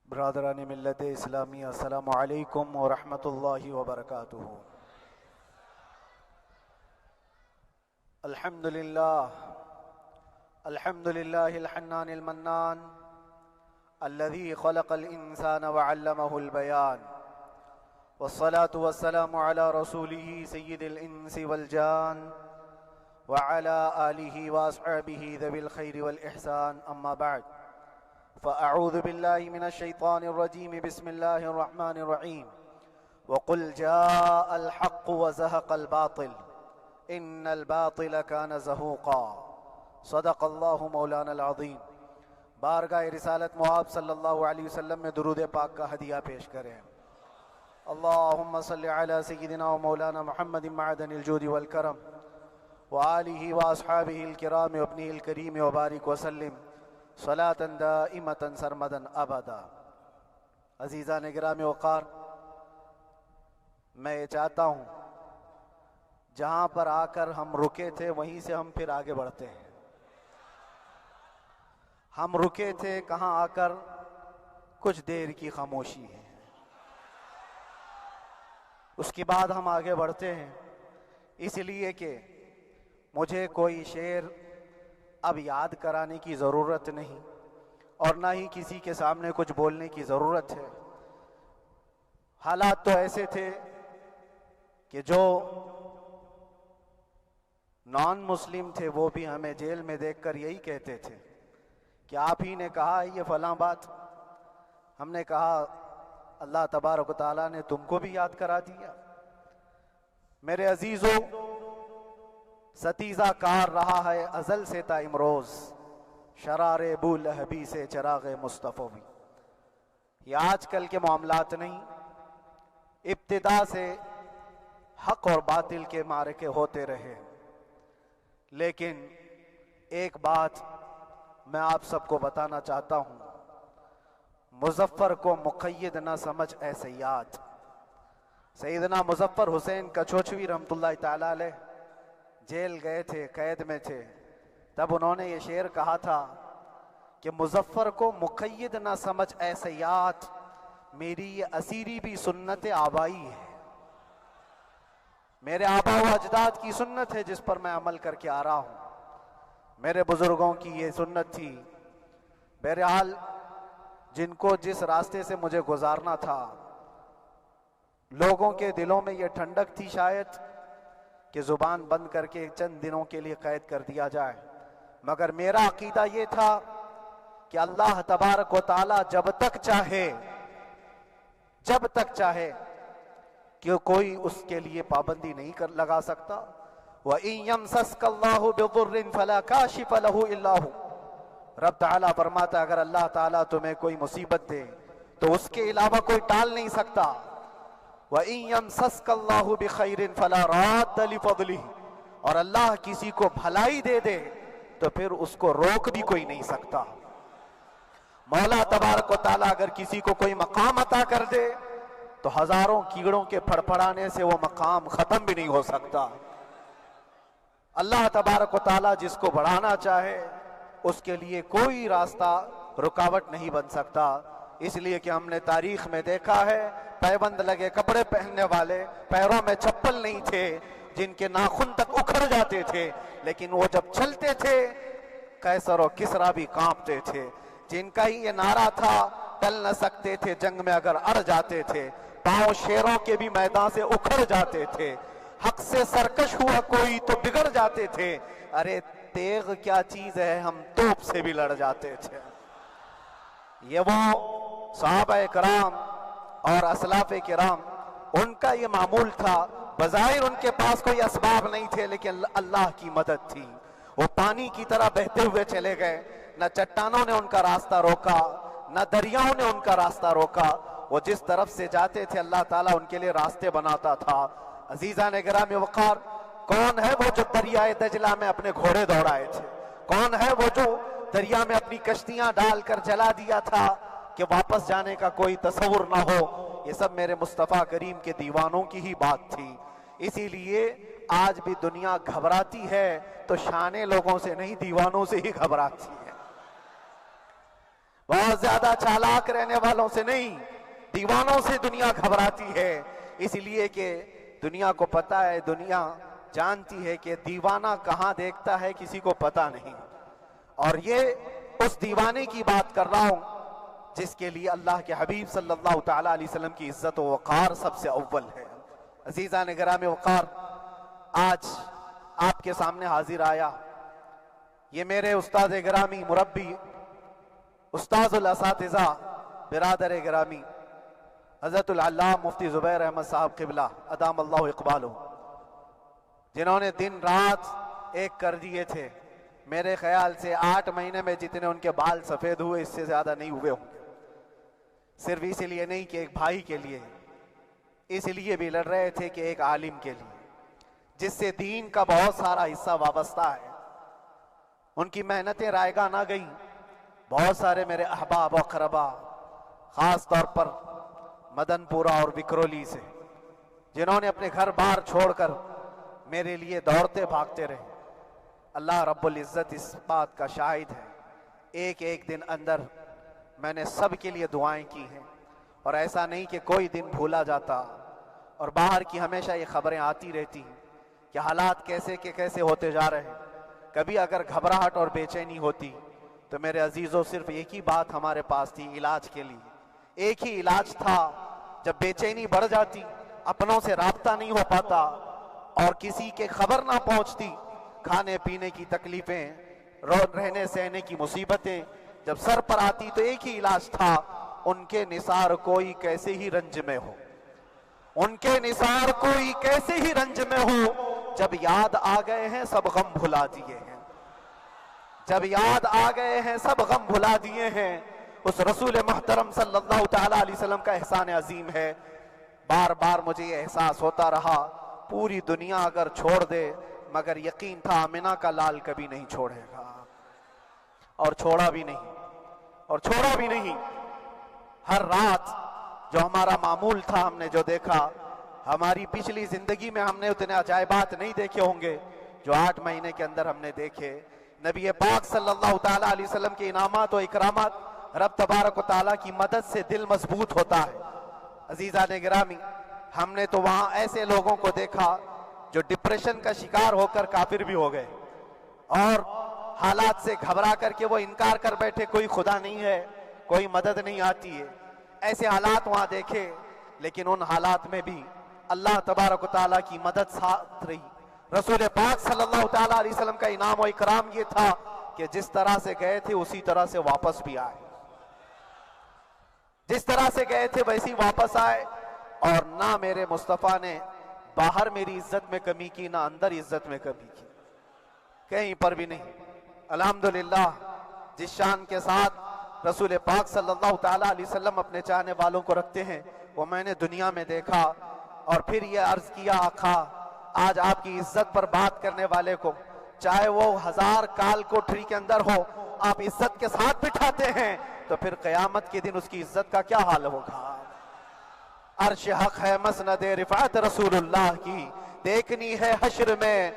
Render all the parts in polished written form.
برادران ملت اسلامی، السلام علیکم ورحمۃ اللہ وبرکاتہ۔ الحمد للہ الحنان المنان الذي خلق الإنسان وعلمه البيان، والصلاة والسلام على رسوله سيد الإنس والجان وعلى آله وأصحابه ذوي الخير والإحسان، أما بعد فأعوذ بالله من الشيطان الرجيم، بسم الله الرحمن الرحيم، وقل جاء الحق وزهق الباطل إن الباطل كان زهوقا، صدق الله مولانا العظيم۔ بارگاہ رسالت معاب صلی اللہ علیہ وسلم میں درود پاک کا ہدیہ پیش کریں۔ اللہم صلی علی سیدنا و مولانا محمد معدن الجود والکرم وآلہ واصحابہ الکرام وابنہ الکریم وبارک وسلم صلاة دائمة سرمدا ابدا۔ عزیزان گرامی وقار، میں یہ چاہتا ہوں جہاں پر آ کر ہم رکے تھے وہیں سے ہم پھر آگے بڑھتے ہیں۔ ہم رکے تھے کہاں آ کر؟ کچھ دیر کی خاموشی ہے، اس کے بعد ہم آگے بڑھتے ہیں، اس لیے کہ مجھے کوئی شعر اب یاد کرانے کی ضرورت نہیں اور نہ ہی کسی کے سامنے کچھ بولنے کی ضرورت ہے۔ حالات تو ایسے تھے کہ جو نان مسلم تھے وہ بھی ہمیں جیل میں دیکھ کر یہی کہتے تھے کہ آپ ہی نے کہا یہ فلاں بات۔ ہم نے کہا اللہ تبارک و تعالیٰ نے تم کو بھی یاد کرا دیا۔ میرے عزیزو، ستیزہ کار رہا ہے ازل سے تا امروز، شرار ابو لہبی سے چراغ مصطفی بھی۔ یہ آج کل کے معاملات نہیں، ابتدا سے حق اور باطل کے معرکے ہوتے رہے۔ لیکن ایک بات میں آپ سب کو بتانا چاہتا ہوں، مظفر کو مقید نہ سمجھ اے سیاد۔ سیدنا مظفر حسین کچھوچوی رحمت اللہ تعالیٰ علیہ جیل گئے تھے، قید میں تھے، تب انہوں نے یہ شعر کہا تھا کہ مظفر کو مقید نہ سمجھ اے سیاد، میری یہ اسیری بھی سنت آبائی ہے، میرے آبا و اجداد کی سنت ہے جس پر میں عمل کر کے آ رہا ہوں، میرے بزرگوں کی یہ سنت تھی۔ بہرحال جن کو جس راستے سے مجھے گزارنا تھا، لوگوں کے دلوں میں یہ ٹھنڈک تھی شاید کہ زبان بند کر کے چند دنوں کے لیے قید کر دیا جائے، مگر میرا عقیدہ یہ تھا کہ اللہ تبارک و تعالی جب تک چاہے کہ کوئی اس کے لیے پابندی نہیں لگا سکتا۔ وَإِن يَمْسَسْكَ اللَّهُ بِضُرٍّ فَلَا كَاشِفَ لَهُ إِلَّا هُوَ۔ رب تعالیٰ فرماتا ہے اگر اللہ تعالیٰ تمہیں کوئی مصیبت دے تو اس کے علاوہ کوئی ٹال نہیں سکتا۔ وَإِن يَمْسَسْكَ اللَّهُ بِخَيْرٍ فَلَا رَادَّ لِفَضْلِهِ، اور اللہ کسی کو بھلائی دے دے تو پھر اس کو روک بھی کوئی نہیں سکتا۔ مولا تبارک و تعالیٰ اگر کسی کو کوئی مقام عطا کر دے تو ہزاروں کیڑوں کے پھڑپھڑانے سے وہ مقام ختم بھی نہیں ہو سکتا۔ اللہ تبارک و تعالیٰ جس کو بڑھانا چاہے اس کے لیے کوئی راستہ رکاوٹ نہیں بن سکتا۔ اس لیے کہ ہم نے تاریخ میں دیکھا ہے پیبند لگے کپڑے پہننے والے، پیروں میں چپل نہیں تھے، جن کے ناخن تک اکھڑ جاتے تھے، لیکن وہ جب چلتے تھے قیصر و کسریٰ بھی کانپتے تھے، جن کا ہی یہ نعرہ تھا ٹل نہ سکتے تھے جنگ میں اگر اڑ جاتے تھے، پاؤں شیروں کے بھی میدان سے اکھڑ جاتے تھے، حق سے سرکش ہوا کوئی تو بگڑ جاتے تھے، ارے تیغ کیا چیز ہے ہم توپ سے بھی لڑ جاتے تھے۔ یہ وہ صحابہ کرام اور اسلاف کرام، ان کا یہ معمول تھا۔ بظاہر ان کے پاس کوئی اسباب نہیں تھے لیکن اللہ کی مدد تھی، وہ پانی کی طرح بہتے ہوئے چلے گئے، نہ چٹانوں نے ان کا راستہ روکا، نہ دریاؤں نے ان کا راستہ روکا، وہ جس طرف سے جاتے تھے اللہ تعالیٰ ان کے لیے راستے بناتا تھا۔ عزیزان گرامی وقار، کون ہے وہ جو دریائے دجلہ میں اپنے گھوڑے دوڑائے تھے؟ کون ہے وہ جو دریا میں اپنی کشتیاں ڈال کر جلا دیا تھا کہ واپس جانے کا کوئی تصور نہ ہو؟ یہ سب میرے مصطفیٰ کریم کے دیوانوں کی ہی بات تھی۔ اسی لیے آج بھی دنیا گھبراتی ہے تو شانے لوگوں سے نہیں، دیوانوں سے ہی گھبراتی ہے۔ بہت زیادہ چالاک رہنے والوں سے نہیں، دیوانوں سے دنیا گھبراتی ہے، اس لیے کہ دنیا کو پتا ہے، دنیا جانتی ہے کہ دیوانہ کہاں دیکھتا ہے کسی کو پتا نہیں۔ اور یہ اس دیوانے کی بات کر رہا ہوں جس کے لیے اللہ کے حبیب صلی اللہ تعالیٰ علیہ وسلم کی عزت و وقار سب سے اول ہے۔ عزیزان گرامی وقار، آج آپ کے سامنے حاضر آیا، یہ میرے استاد گرامی، مربی، استاذ الاساتذہ، برادر گرامی حضرت العلامہ مفتی زبیر احمد صاحب قبلہ ادام اللہ اقبالہ، جنہوں نے دن رات ایک کر دیے تھے۔ میرے خیال سے 8 مہینے میں جتنے ان کے بال سفید ہوئے اس سے زیادہ نہیں ہوئے ہوں گے، صرف اس لیے نہیں کہ ایک بھائی کے لیے، اس لیے بھی لڑ رہے تھے کہ ایک عالم کے لیے جس سے دین کا بہت سارا حصہ وابستہ ہے۔ ان کی محنتیں رائگاں نہ گئیں۔ بہت سارے میرے احباب و اقربا، خاص طور پر مدن پورہ اور وکرولی سے، جنہوں نے اپنے گھر بار چھوڑ کر میرے لیے دوڑتے بھاگتے رہے، اللہ رب العزت اس بات کا شاہد ہے، ایک ایک دن اندر میں نے سب کے لیے دعائیں کی ہیں، اور ایسا نہیں کہ کوئی دن بھولا جاتا، اور باہر کی ہمیشہ یہ خبریں آتی رہتی ہیں کہ حالات کیسے کے کیسے ہوتے جا رہے ہیں۔ کبھی اگر گھبراہٹ اور بے چینی ہوتی تو میرے عزیزوں صرف ایک ہی بات ہمارے پاس تھی علاج کے لیے، ایک ہی علاج تھا۔ جب بے چینی بڑھ جاتی، اپنوں سے رابطہ نہیں ہو پاتا اور کسی کے خبر نہ پہنچتی، کھانے پینے کی تکلیفیں، رہنے سہنے کی مصیبتیں جب سر پر آتی تو ایک ہی علاج تھا، ان کے نثار کوئی کیسے ہی رنج میں ہو، ان کے نثار کوئی کیسے ہی رنج میں ہو، جب یاد آ گئے ہیں سب غم بھلا دیے ہیں، جب یاد آ گئے ہیں سب غم بھلا دیے ہیں۔ اس رسول محترم صلی اللہ تعالیٰ علیہ وسلم کا احسان عظیم ہے۔ بار بار مجھے یہ احساس ہوتا رہا، پوری دنیا اگر چھوڑ دے مگر یقین تھا آمنہ کا لال کبھی نہیں چھوڑے گا، اور چھوڑا بھی نہیں، اور چھوڑا بھی نہیں۔ ہر رات جو ہمارا معمول تھا، ہم نے جو دیکھا، ہماری پچھلی زندگی میں ہم نے اتنے عجائبات نہیں دیکھے ہوں گے جو 8 مہینے کے اندر ہم نے دیکھے۔ نبی پاک صلی اللہ تعالیٰ علیہ وسلم کے انعامات و اکرامات، رب تبارک و تعالیٰ کی مدد سے دل مضبوط ہوتا ہے۔ عزیزان گرامی، ہم نے تو وہاں ایسے لوگوں کو دیکھا جو ڈپریشن کا شکار ہو کر کافر بھی ہو گئے، اور حالات سے گھبرا کر کے وہ انکار کر بیٹھے، کوئی خدا نہیں ہے، کوئی مدد نہیں آتی ہے۔ ایسے حالات وہاں دیکھے، لیکن ان حالات میں بھی اللہ تبارک و تعالیٰ کی مدد ساتھ رہی۔ رسول پاک صلی اللہ تعالیٰ علیہ وسلم کا انعام و اکرام یہ تھا کہ جس طرح سے گئے تھے اسی طرح سے واپس بھی آئے، جس طرح سے گئے تھے ویسی واپس آئے، اور نہ میرے مصطفیٰ نے باہر میری عزت میں کمی کی، نہ اندر عزت میں کمی کی، کہیں پر بھی نہیں۔ الحمدللہ، جس شان کے ساتھ رسول پاک صلی اللہ تعالیٰ علیہ وسلم اپنے چاہنے والوں کو رکھتے ہیں، وہ میں نے دنیا میں دیکھا، اور پھر یہ عرض کیا آقا، آج آپ کی عزت پر بات کرنے والے کو چاہے وہ 1000 کال کوٹری کے اندر ہو، آپ عزت کے ساتھ بٹھاتے ہیں تو پھر قیامت کے دن اس کی عزت کا کیا حال ہوگا؟ عرش حق ہے مسند رفعت رسول اللہ کی، دیکھنی ہے حشر میں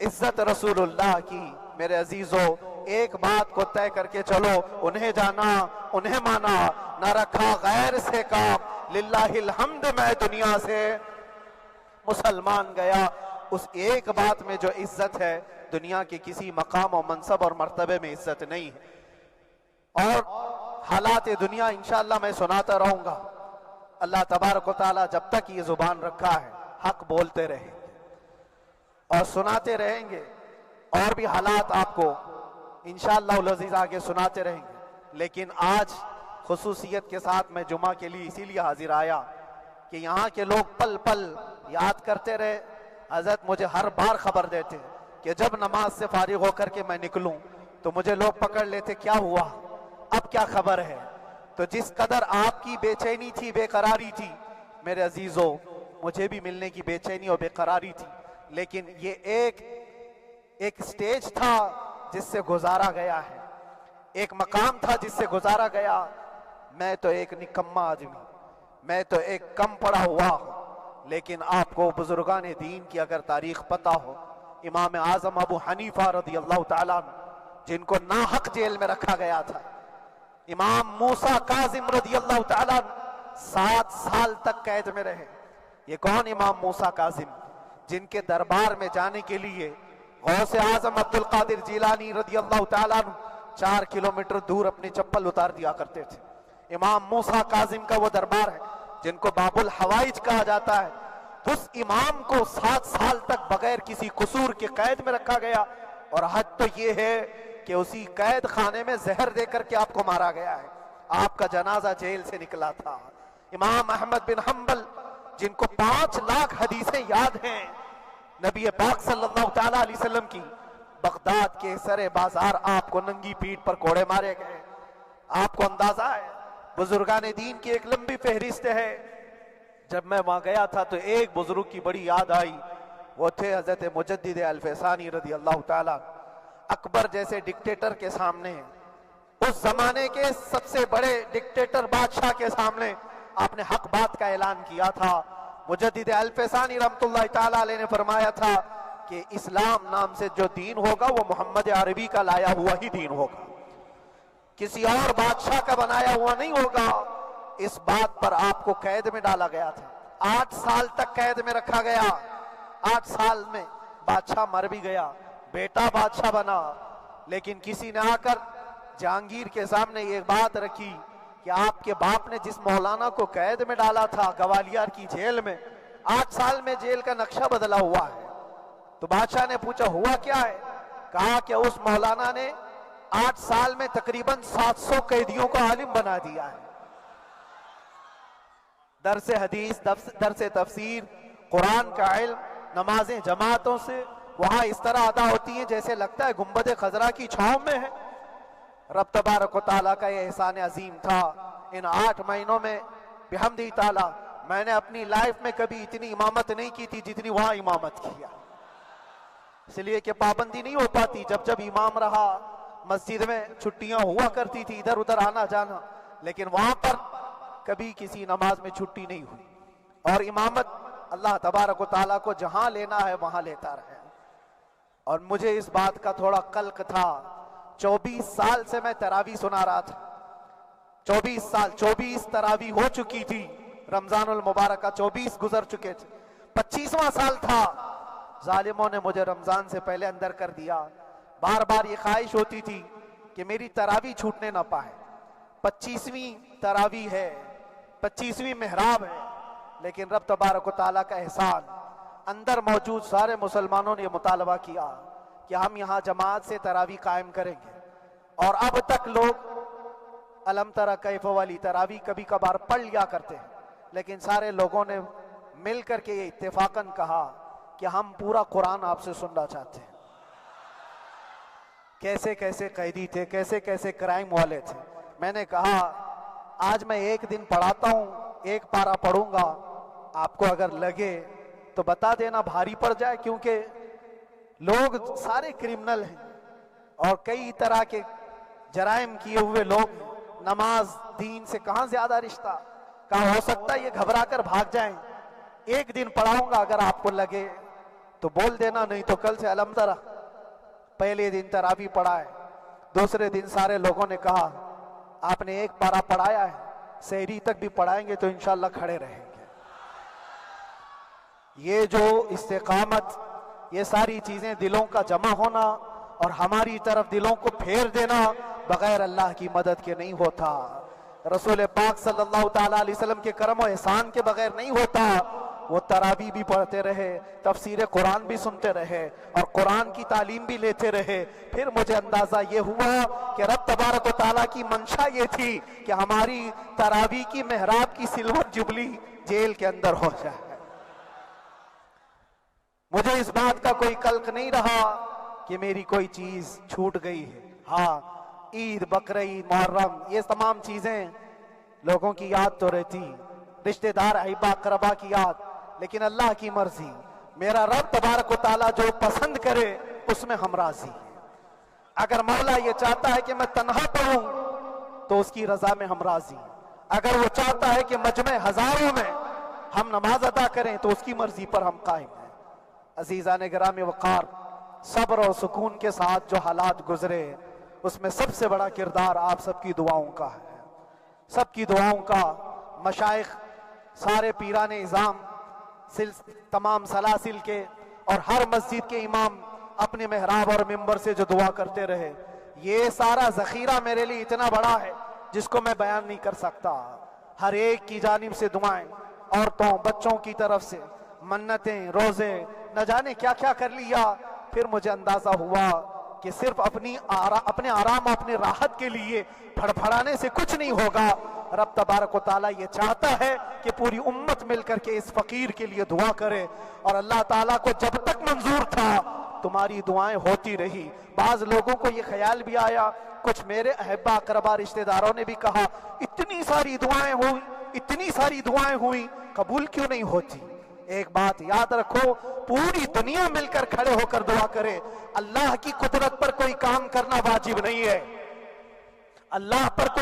عزت رسول اللہ کی۔ میرے عزیزو، ایک بات کو طے کر کے چلو، انہیں جانا، انہیں مانا، نہ رکھا غیر سے کام، للہ الحمد میں دنیا سے مسلمان گیا۔ اس ایک بات میں جو عزت ہے، دنیا کے کسی مقام و منصب اور مرتبے میں عزت نہیں ہے۔ اور حالات دنیا انشاءاللہ میں سناتا رہوں گا۔ اللہ تبارک و تعالیٰ جب تک یہ زبان رکھا ہے، حق بولتے رہیں گے اور سناتے رہیں گے، اور بھی حالات آپ کو انشاءاللہ العزیز آگے سناتے رہیں گے۔ لیکن آج خصوصیت کے ساتھ میں جمعہ کے لیے اسی لیے حاضر آیا کہ یہاں کے لوگ پل پل یاد کرتے رہے۔ حضرت مجھے ہر بار خبر دیتے کہ جب نماز سے فارغ ہو کر کے میں نکلوں تو مجھے لوگ پکڑ لیتے، کیا ہوا، اب کیا خبر ہے؟ تو جس قدر آپ کی بے چینی تھی، بے قراری تھی، میرے عزیزو، مجھے بھی ملنے کی بے چینی اور بے قراری تھی، لیکن یہ ایک سٹیج تھا جس سے گزارا گیا ہے، ایک مقام تھا جس سے گزارا گیا۔ میں تو ایک نکما آدمی، میں تو ایک کم پڑا ہوا ہوں، لیکن آپ کو بزرگان دین کی اگر تاریخ پتہ ہو، امام اعظم ابو حنیفہ رضی اللہ تعالیٰ عنہ، جن کو ناحق جیل میں رکھا گیا تھا، امام موسیٰ کاظم رضی اللہ تعالیٰ 7 سال تک قید میں رہے۔ یہ کون امام موسیٰ کاظم؟ جن کے دربار میں جانے کے لیے غوث اعظم عبد القادر جیلانی رضی اللہ تعالیٰ 4 کلومیٹر دور اپنی چپل اتار دیا کرتے تھے۔ امام موسیٰ کاظم کا وہ دربار ہے جن کو باب الحوائج کہا جاتا ہے۔ اس امام کو 7 سال تک بغیر کسی قصور کے قید میں رکھا گیا، اور حد تو یہ ہے کہ اسی قید خانے میں زہر دے کر کے آپ کو مارا گیا ہے۔ آپ کا جنازہ جیل سے نکلا تھا۔ امام احمد بن حنبل جن کو 5 لاکھ حدیثیں یاد ہیں نبی پاک صلی اللہ تعالیٰ علیہ وسلم کی، بغداد کے سر بازار آپ کو ننگی پیٹھ پر کوڑے مارے گئے۔ آپ کو اندازہ ہے بزرگان دین کی ایک لمبی فہرست ہے۔ جب میں وہاں گیا تھا تو ایک بزرگ کی بڑی یاد آئی، وہ تھے حضرت مجدد الفسانی رضی اللہ تعالیٰ۔ اکبر جیسے ڈکٹیٹر کے سامنے، اس زمانے کے سب سے بڑے ڈکٹیٹر بادشاہ کے سامنے آپ نے حق بات کا اعلان کیا تھا۔ مجدد الفسانی رحمت اللہ تعالیٰ علیہ نے فرمایا تھا کہ اسلام نام سے جو دین ہوگا وہ محمد عربی کا لایا ہوا ہی دین ہوگا، کسی اور بادشاہ کا بنایا ہوا نہیں ہوگا۔ اس بات پر آپ کو قید میں ڈالا گیا تھا، 8 سال تک قید میں رکھا گیا۔ 8 سال میں بادشاہ مر بھی گیا، بیٹا بادشاہ بنا، لیکن کسی نے آ کر جہانگیر کے سامنے یہ بات رکھی کہ آپ کے باپ نے جس مولانا کو قید میں ڈالا تھا گوالیار کی جیل میں، 8 سال میں جیل کا نقشہ بدلا ہوا ہے۔ تو بادشاہ نے پوچھا ہوا کیا ہے؟ کہا کہ اس مولانا نے 8 سال میں تقریباً 700 قیدیوں کو عالم بنا دیا ہے۔ درس حدیث، درس تفسیر، قرآن کا علم، نمازیں جماعتوں سے وہاں اس طرح ادا ہوتی ہیں جیسے لگتا ہے گنبد خضرا کی چھاؤں میں ہے۔ رب تبارک و تعالیٰ کا یہ احسان عظیم تھا۔ ان 8 مہینوں میں بحمدہ تعالیٰ میں نے اپنی لائف میں کبھی اتنی امامت نہیں کی تھی جتنی وہاں امامت کیا، اس لیے کہ پابندی نہیں ہو پاتی۔ جب جب امام رہا مسجد میں چھٹیاں ہوا کرتی تھی، ادھر ادھر آنا جانا، لیکن وہاں پر کبھی کسی نماز میں چھٹی نہیں ہوئی۔ اور امامت اللہ تبارک و تعالیٰ کو جہاں لینا ہے وہاں لیتا رہے۔ اور مجھے اس بات کا تھوڑا قلق تھا، 24 سال سے میں تراویح سنا رہا تھا، 24 تراویح ہو چکی تھی، رمضان المبارکہ 24 گزر چکے تھے، 25واں سال تھا، ظالموں نے مجھے رمضان سے پہلے اندر کر دیا۔ بار بار یہ خواہش ہوتی تھی کہ میری تراویح چھوٹنے نہ پائے، 25ویں تراویح ہے، 25ویں محراب ہے، لیکن رب تبارک و تعالیٰ کا احسان، اندر موجود سارے مسلمانوں نے یہ مطالبہ کیا کہ ہم یہاں جماعت سے تراویح قائم کریں گے۔ اور اب تک لوگ الم تری کیف والی تراویح کبھی کبھار پڑھ لیا کرتے ہیں، لیکن سارے لوگوں نے مل کر کے یہ اتفاقاً کہا کہ ہم پورا قرآن آپ سے سننا چاہتے ہیں۔ کیسے کیسے قیدی تھے، کیسے کیسے کرائم والے تھے۔ میں نے کہا آج میں ایک دن پڑھاتا ہوں، ایک پارہ پڑھوں گا، آپ کو اگر لگے تو بتا دینا، بھاری پڑ جائے، کیونکہ لوگ سارے کرمنل ہیں اور کئی طرح کے جرائم کیے ہوئے لوگ ہیں۔ نماز دین سے کہاں زیادہ رشتہ، کہاں ہو سکتا ہے یہ گھبرا کر بھاگ جائیں۔ ایک دن پڑھاؤں گا، اگر آپ کو لگے تو بول دینا، نہیں تو کل سے الحمد للہ۔ پہلے دن تراویح پڑھائے، دوسرے دن سارے لوگوں نے کہا آپ نے ایک پارہ پڑھایا ہے، سحری تک بھی پڑھائیں گے تو انشاءاللہ کھڑے رہیں گے۔ یہ جو استقامت، یہ ساری چیزیں دلوں کا جمع ہونا اور ہماری طرف دلوں کو پھیر دینا بغیر اللہ کی مدد کے نہیں ہوتا، رسول پاک صلی اللہ تعالیٰ علیہ وسلم کے کرم و احسان کے بغیر نہیں ہوتا۔ وہ تراویح بھی پڑھتے رہے، تفسیر قرآن بھی سنتے رہے اور قرآن کی تعلیم بھی لیتے رہے۔ پھر مجھے اندازہ یہ ہوا کہ رب تبارک و تعالیٰ کی منشا یہ تھی کہ ہماری تراویح کی محراب کی سلور جبلی جیل کے اندر ہو جائے۔ مجھے اس بات کا کوئی قلق نہیں رہا کہ میری کوئی چیز چھوٹ گئی ہے۔ ہاں، عید، بقرعید، محرم، یہ تمام چیزیں لوگوں کی یاد تو رہتی، رشتہ دار، احباب، اقربا کی یاد، لیکن اللہ کی مرضی، میرا رب تبارک و تعالیٰ جو پسند کرے اس میں ہم راضی ہیں۔ اگر مولا یہ چاہتا ہے کہ میں تنہا پڑھوں تو اس کی رضا میں ہم راضی ہیں، اگر وہ چاہتا ہے کہ مجمع ہزاروں میں ہم نماز ادا کریں تو اس کی مرضی پر ہم قائم ہیں۔ عزیزان گرامی وقار، صبر اور سکون کے ساتھ جو حالات گزرے اس میں سب سے بڑا کردار آپ سب کی دعاؤں کا ہے، سب کی دعاؤں کا۔ مشائخ، سارے پیران اعظام، تمام سلاسل کے اور ہر مسجد کے امام اپنے محراب اور منبر سے جو دعا کرتے رہے، یہ سارا ذخیرہ میرے لیے اتنا بڑا ہے جس کو میں بیان نہیں کر سکتا۔ ہر ایک کی جانب سے دعائیں، عورتوں بچوں کی طرف سے منتیں، روزے، نہ جانے کیا کیا کر لیا۔ پھر مجھے اندازہ ہوا کہ صرف اپنے آرام اور اپنے راحت کے لیے پھڑپھڑانے سے کچھ نہیں ہوگا۔ رب تبارک و تعالیٰ یہ چاہتا ہے کہ پوری امت مل کر کے اس فقیر کے لیے دعا کرے، اور اللہ تعالیٰ کو جب تک منظور تھا تمہاری دعائیں ہوتی رہی۔ بعض لوگوں کو یہ خیال بھی آیا، کچھ میرے احبا اقربا رشتہ داروں نے بھی کہا اتنی ساری دعائیں ہوئی، اتنی ساری دعائیں ہوئی، قبول کیوں نہیں ہوتی؟ ایک بات یاد رکھو، پوری دنیا مل کر کھڑے ہو کر دعا کرے، اللہ کی قدرت پر کوئی کام کرنا واجب نہیں ہے، اللہ پر کوئی